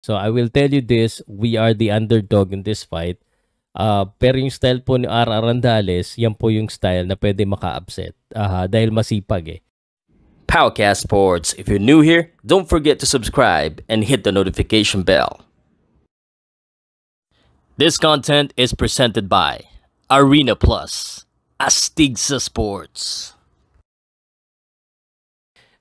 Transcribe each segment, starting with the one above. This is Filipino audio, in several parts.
So I will tell you this, we are the underdog in this fight. Pero yung style po ni RR Randales, yan po yung style na pwede maka-upset. Dahil masipag eh. Powercast Sports. If you're new here, don't forget to subscribe and hit the notification bell. This content is presented by Arena Plus, Astigsa Sports.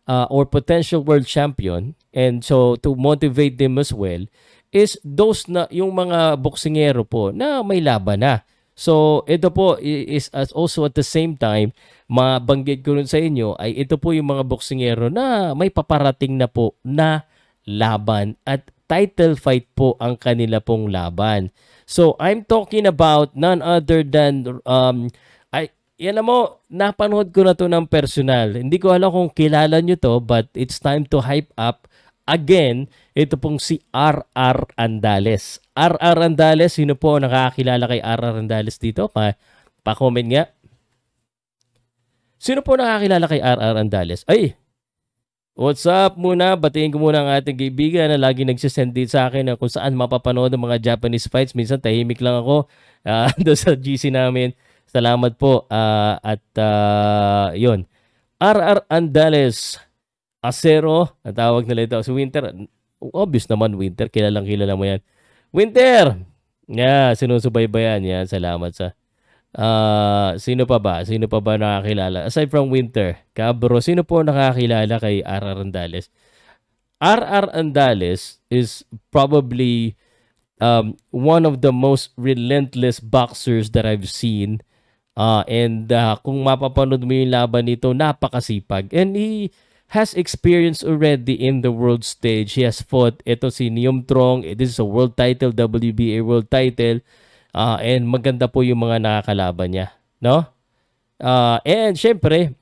Or potential world champion, and so to motivate them as well is those na yung mga boksingero po na may laban na. So ito po is also at the same time mabanggit ko rin sa inyo ay ito po yung mga boksingero na may paparating na po na laban at title fight po ang kanila pong laban. So I'm talking about none other than yan mo, napanood ko na to ng personal. Hindi ko alam kung kilala nyo to, but it's time to hype up again. Ito pong si RR Andales. RR Andales, sino po nakakilala kay RR Andales dito? Pa-comment nga. Sino po nakakilala kay RR Andales? Ay, what's up muna? Batiin ko muna ang ating kaibigan na lagi nagsisend dito sa akin na kung saan mapapanood ng mga Japanese fights. Minsan tahimik lang ako doon sa GC namin. Salamat po. Yun. RR Andales Acero. Ang tawag nila ito. Si Winter. Obvious naman, Winter. Kilala mo yan. Winter! Yeah, sinusubaybayan. Yan, salamat sa... Sino pa ba? Sino pa ba nakakilala? Aside from Winter, Cabro, sino po nakakilala kay RR Andales? RR Andales is probably one of the most relentless boxers that I've seen. And kung mapapanood mo yung laban nito, napakasipag. And he has experience already in the world stage. He has fought ito si Neum Trong. This is a world title, WBA world title. And maganda po yung mga nakakalaban niya. No? And syempre,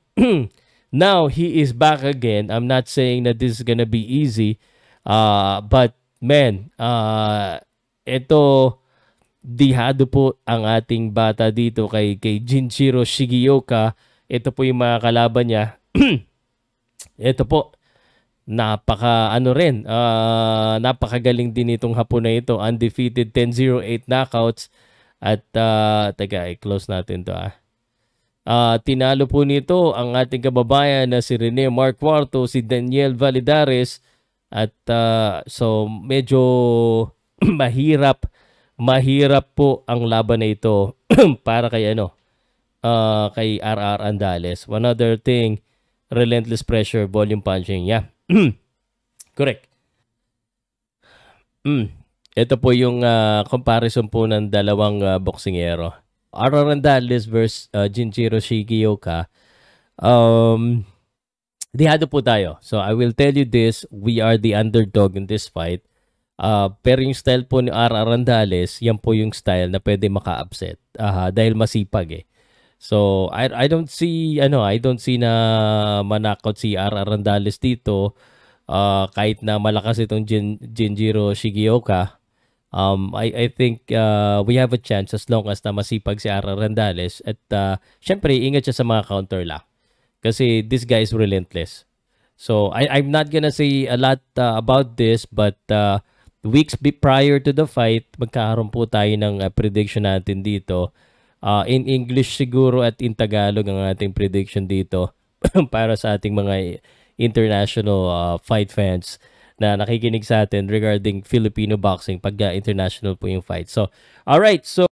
now he is back again. I'm not saying that this is gonna be easy. But man, ito... Dihado po ang ating bata dito kay Jinchiro Shigeoka. Ito po yung mga kalaban niya. Ito po, napakagaling din itong hapon na ito. Undefeated 10-0-8 knockouts. At, teka, i-close natin to tinalo po nito ang ating kababayan na si Rene Marcuarto, si Daniel Validares. At, so, medyo mahirap po ang laban na ito para kay kay RR Andales. One other thing, relentless pressure, volume punching. Yeah. Correct. Ito po yung comparison po ng dalawang boksingero. RR Andales versus Jinchiro Shigeoka. Dihado po tayo. So I will tell you this, we are the underdog in this fight. Pero yung style po ni RR Randales, yan po yung style na pwede maka-upset dahil masipag eh. So I don't see na manakot si RR Randales dito kahit na malakas itong Jinchiro Shigeoka. I think we have a chance as long as na masipag si RR Randales at syempre ingat siya sa mga counter lang. Kasi this guy is relentless. So I'm not gonna say a lot about this, but weeks prior to the fight, magkakaroon po tayo ng prediction natin dito. In English siguro at in Tagalog ang ating prediction dito para sa ating mga international fight fans na nakikinig sa atin regarding Filipino boxing pag international po yung fight. So, alright. So,